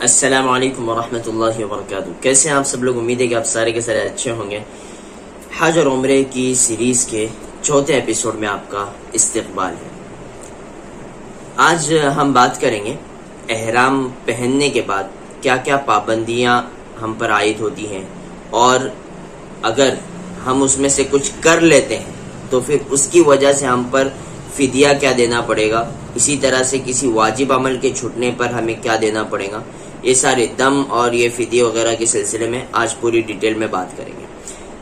السلام علیکم ورحمۃ اللہ وبرکاتہ. کیسے ہیں آپ سب لوگ؟ امید ہے کہ آپ سارے کے سارے اچھے ہوں گے. حج اور عمرے کی سیریز کے چوتھے ایپیسوڈ میں آپ کا استقبال ہے. آج ہم بات کریں گے احرام پہننے کے بعد کیا کیا پابندیاں ہم پر عائد ہوتی ہیں، اور اگر ہم اس میں سے کچھ کر لیتے ہیں تو پھر اس کی وجہ سے ہم پر فدیہ کیا دینا پڑے گا. اسی طرح سے کسی واجب عمل کے چھوٹنے پر ہمیں کیا دینا پڑے گا. یہ سارے دم اور یہ فدیہ وغیرہ کے سلسلے میں آج پوری ڈیٹیل میں بات کریں گے.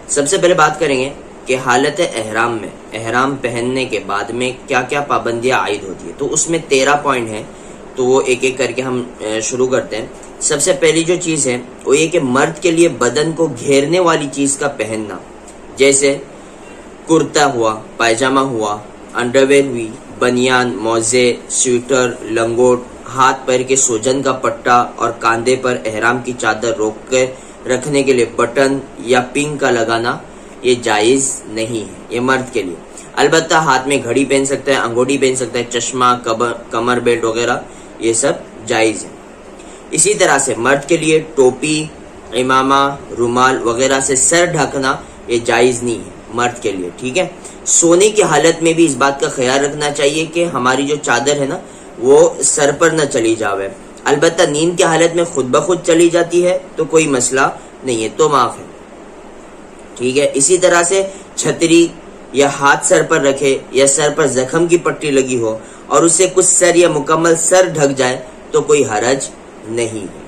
سب سے پہلے بات کریں گے کہ حالت احرام میں احرام پہننے کے بعد میں کیا کیا پابندیاں عائد ہوتی ہے. تو اس میں 13 پوائنٹ ہیں، تو وہ ایک ایک کر کے ہم شروع کرتے ہیں. سب سے پہلی جو چیز ہے وہ یہ کہ مرد کے لیے بدن کو گھیرنے والی چیز کا پہننا، جیسے کرتا ہوا، پائجامہ ہوا، انڈرویئر ہوئی، بنیان، موزے، سویٹر، لنگوٹ، ہاتھ پیر کے سوجن کا پٹا اور کاندھے پر احرام کی چادر روک کے رکھنے کے لیے بٹن یا پنگ کا لگانا یہ جائز نہیں ہے. یہ مرد کے لیے. البتہ ہاتھ میں گھڑی پہن سکتا ہے، انگوٹھی پہن سکتا ہے، چشمہ، کمر بیلٹ وغیرہ یہ سب جائز ہے. اسی طرح سے مرد کے لیے ٹوپی، امامہ، رومال وغیرہ سے سر ڈھکنا یہ جائز نہیں ہے مرد کے لیے. ٹھیک ہے. سونے کی حالت میں بھی اس بات کا خیال رکھنا چاہیے کہ ہماری جو چادر ہے نا وہ سر پر نہ چلی جاوے. البتہ نیند کی حالت میں خود بخود چلی جاتی ہے تو کوئی مسئلہ نہیں ہے، تو معاف ہے. ٹھیک ہے. اسی طرح سے چھتری یا ہاتھ سر پر رکھے یا سر پر زخم کی پٹی لگی ہو اور اس سے کچھ سر یا مکمل سر ڈھک جائے تو کوئی حرج نہیں ہے.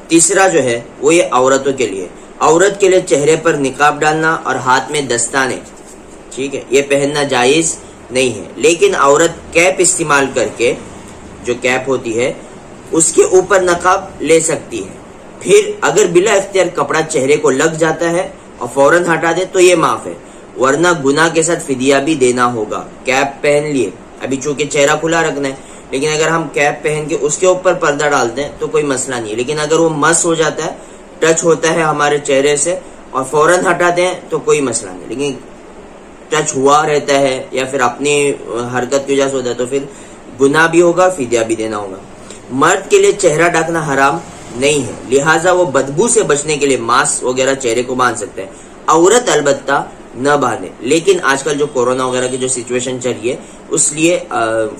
تیسرا جو ہے وہ یہ عورتوں کے لیے. عورت کے لیے چہرے پر نقاب ڈالنا اور ہاتھ میں دستانے، ٹھیک ہے، یہ پہننا جائز نہیں ہے. لیکن عورت کیپ استعمال کر کے، جو کیپ ہوتی ہے اس کے اوپر نقاب لے سکتی ہے. پھر اگر بلا اختیار کپڑا چہرے کو لگ جاتا ہے اور فوراً ہٹا دے تو یہ معاف ہے، ورنہ گناہ کے ساتھ فدیہ بھی دینا ہوگا. کیپ پہن لیے، ابھی چونکہ چہرہ کھلا رکھنا ہے، لیکن اگر ہم کیپ پہن کے اس کے اوپر پردہ ڈالتے ہیں تو کوئی مسئلہ نہیں ہے. لیکن اگر وہ مس ہو جاتا ہے، ٹچ ہوتا ہے ہمارے چہرے سے اور فوراً ہٹاتے ہیں تو کوئی مسئلہ نہیں. لیکن ٹچ ہوا رہتا ہے یا پھر اپنی حرکت کی وجہ سے ہوتا ہے تو پھر گناہ بھی ہوگا، فدیہ بھی دینا ہوگا. مرد کے لیے چہرہ ڈھکنا حرام نہیں ہے، لہٰذا وہ بدبو سے بچنے کے لیے ماسک وغیرہ چہرے کو باندھ سکتے ہیں. عورت البتہ نہ باندھے. لیکن آج کل جو کورونا وغیرہ کی جو سچویشن چل رہی ہے اس لیے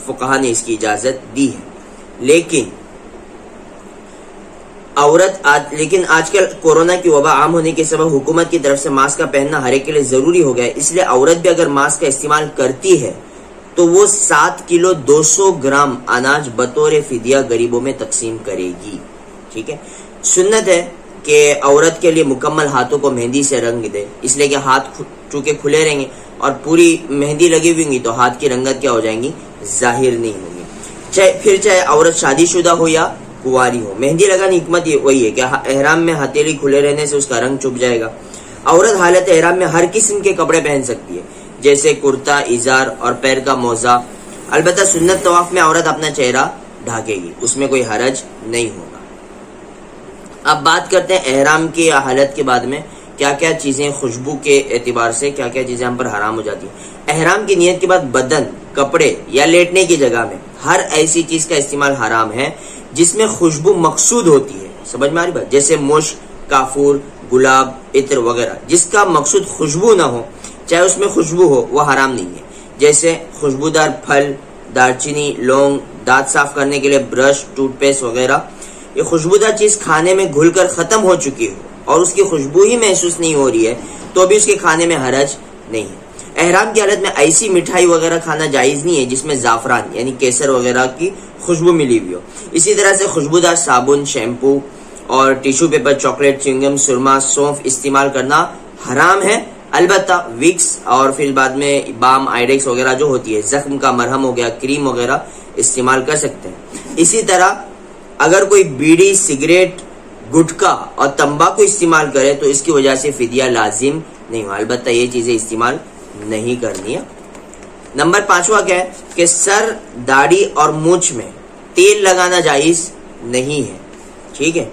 فقہا نے اس کی اجازت دی ہے. لیکن آج کل کورونا کی وبا عام ہونے کے سبب حکومت کی طرف سے ماسک کا پہننا ہر ایک کے لیے ضروری ہو گیا ہے. اس لیے عورت بھی اگر ماسک کا استعمال کرتی ہے تو وہ 7 کلو 200 گرام اناج بطور فدیہ غریبوں میں تقسیم کرے گی. ٹھیک ہے. سنت ہے کہ عورت کے لیے مکمل ہاتھوں کو مہندی سے رنگ دے، اس لیے کہ ہاتھ چونکہ کھلے رہیں گے اور پوری مہندی لگی ہوئی ہوں گی تو ہاتھ کی رنگت کیا ہو جائیں گی، ظاہر نہیں ہوں گی. چاہے عورت شادی شدہ ہو یا کنواری ہو. مہندی لگانے کی حکمت وہی ہے کہ احرام میں ہتھیلی کھلے رہنے سے اس کا رنگ چھپ جائے گا. عورت حالت احرام میں ہر قسم کے کپڑے پہن سکتی ہے، جیسے کرتا، ازار اور پیر کا موزہ. البتہ سنت طواف میں عورت اپنا چہرہ ڈھانکے گی، اس میں کوئی حرج نہیں ہوگا. اب بات کرتے ہیں احرام کی حالت کے بعد میں کیا کیا چیزیں خوشبو کے اعتبار سے کیا کیا چیزیں ہم پر حرام ہو جاتی ہیں. احرام کی نیت کے بعد بدن، کپڑے یا لیٹنے کی جگہ میں ہر ایسی چیز کا استعمال حرام ہے جس میں خوشبو مقصود ہوتی ہے. سمجھ میں آ رہی بات؟ جیسے مشک، کافور، گلاب، عطر وغیرہ. جس کا مقصود خوشبو نہ ہو، چاہے اس میں خوشبو ہو، وہ حرام نہیں ہے. جیسے خوشبودار پھل، دارچینی، لونگ، دانت صاف کرنے کے لیے برش، ٹوتھ پیسٹ وغیرہ. یہ خوشبودار چیز کھانے میں گھل کر ختم ہو چکی ہو اور اس کی خوشبو ہی محسوس نہیں ہو رہی ہے تو بھی اس کے کھانے میں حرج نہیں ہے. احرام کی حالت میں ایسی مٹھائی وغیرہ کھانا جائز نہیں ہے جس میں زعفران یعنی کیسر وغیرہ کی خوشبو ملی ہوئی ہو. اسی طرح سے خوشبودار صابن، شیمپو اور ٹیشو پیپر، چاکلیٹ، چنگم، سرما، سونف استعمال کرنا حرام ہے. البتہ وکس اور پھر بعد میں بام، آئیڈیکس وغیرہ جو ہوتی ہے، زخم کا مرہم ہو گیا، کریم وغیرہ استعمال کر سکتے ہیں. اسی طرح اگر کوئی بیڑی، سگریٹ، گٹکا اور تمباکو استعمال کرے تو اس کی وجہ سے فدیہ لازم نہیں ہو. البتہ یہ چیزیں استعمال نہیں کرنی ہے. نمبر 5واں کیا ہے کہ سر، داڑھی اور مونچھ میں تیل لگانا جائز نہیں ہے. ٹھیک ہے.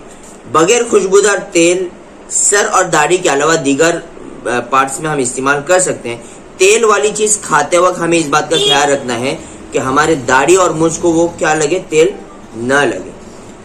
بغیر خوشبودار تیل سر اور داڑھی کے علاوہ دیگر پارٹس میں ہم استعمال کر سکتے ہیں. تیل والی چیز کھاتے وقت ہمیں اس بات کا خیال رکھنا ہے کہ ہمارے داڑھی اور مونچھ کو وہ کیا لگے، تیل نہ لگے.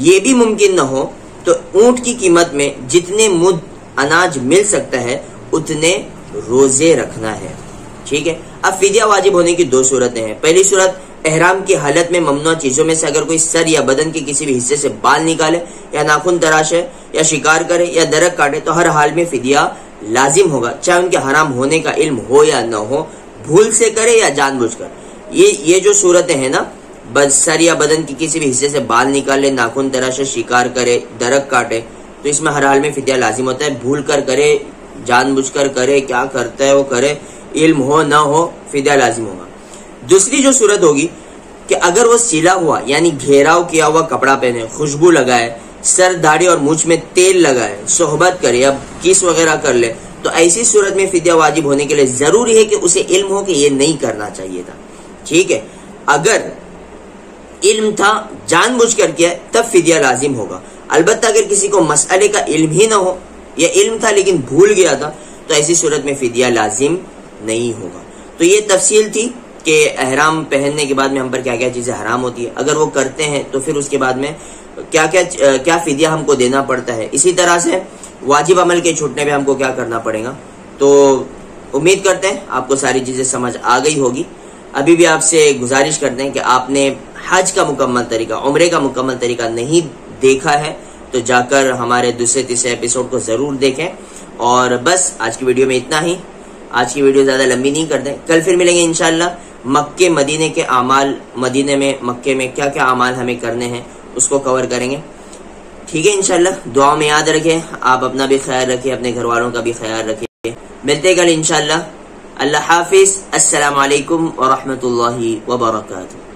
یہ بھی ممکن نہ ہو تو اونٹ کی قیمت میں جتنے مد اناج مل سکتا ہے اتنے روزے رکھنا ہے. ٹھیک ہے. اب فدیہ واجب ہونے کی دو صورتیں ہیں. پہلی صورت احرام کی حالت میں ممنوع چیزوں میں سے اگر کوئی سر یا بدن کے کسی بھی حصے سے بال نکالے یا ناخن تراشے یا شکار کرے یا درخت کاٹے تو ہر حال میں فدیہ لازم ہوگا، چاہے ان کے حرام ہونے کا علم ہو یا نہ ہو، بھول سے کرے یا جان بوجھ کر. یہ جو صورتیں ہیں نا، سر یا بدن کی کسی بھی حصے سے بال نکالے، ناخن تراشے، شکار کرے، درخت کاٹے، تو اس میں ہر حال میں فدیہ لازم ہوتا ہے. بھول کر کرے، جان بوجھ کر کرے، کیا کرتا ہے وہ کرے، علم ہو نہ ہو، فدیہ لازم ہوگا. دوسری جو صورت ہوگی کہ اگر وہ سلا ہوا یعنی گھیراؤ کیا ہوا کپڑا پہنے، خوشبو لگائے، سر داڑھی اور مونچھ میں تیل لگائے، صحبت کرے یا کس وغیرہ کر لے، تو ایسی صورت میں فدیہ واجب ہونے کے لیے ضروری ہے کہ اسے علم ہو کہ یہ نہیں کرنا چاہیے تھا. ٹھیک ہے. اگر علم تھا، جان بوجھ کر کیا تب فدیہ لازم ہوگا. البتہ اگر کسی کو مسئلے کا علم ہی نہ ہو یا علم تھا لیکن بھول گیا تھا تو ایسی صورت میں فدیہ لازم نہیں ہوگا. تو یہ تفصیل تھی کہ احرام پہننے کے بعد میں ہم پر کیا کیا چیزیں حرام ہوتی ہے، اگر وہ کرتے ہیں تو پھر اس کے بعد میں کیا فدیہ ہم کو دینا پڑتا ہے. اسی طرح سے واجب عمل کے چھوٹنے پہ ہم کو کیا کرنا پڑے گا. تو امید کرتے ہیں آپ کو ساری چیزیں سمجھ آ گئی ہوگی. ابھی بھی آپ سے گزارش کرتے ہیں کہ آپ نے حج کا مکمل طریقہ، عمرے کا مکمل طریقہ نہیں دیکھا ہے تو جا کر ہمارے دوسرے تیسرے ایپیسوڈ کو ضرور دیکھیں. اور بس آج کی ویڈیو میں اتنا ہی. آج کی ویڈیو زیادہ لمبی نہیں کرتے، کل پھر ملیں گے انشاءاللہ. مکے مدینے کے اعمال، مدینے میں مکے میں کیا کیا اعمال ہمیں کرنے ہیں اس کو کور کریں گے. ٹھیک ہے انشاءاللہ. دعا میں یاد رکھیں، آپ اپنا بھی خیال رکھیں، اپنے گھر والوں کا بھی خیال رکھیں. ملتے کل انشاءاللہ. اللہ حافظ. السلام علیکم ورحمۃ اللہ وبرکاتہ.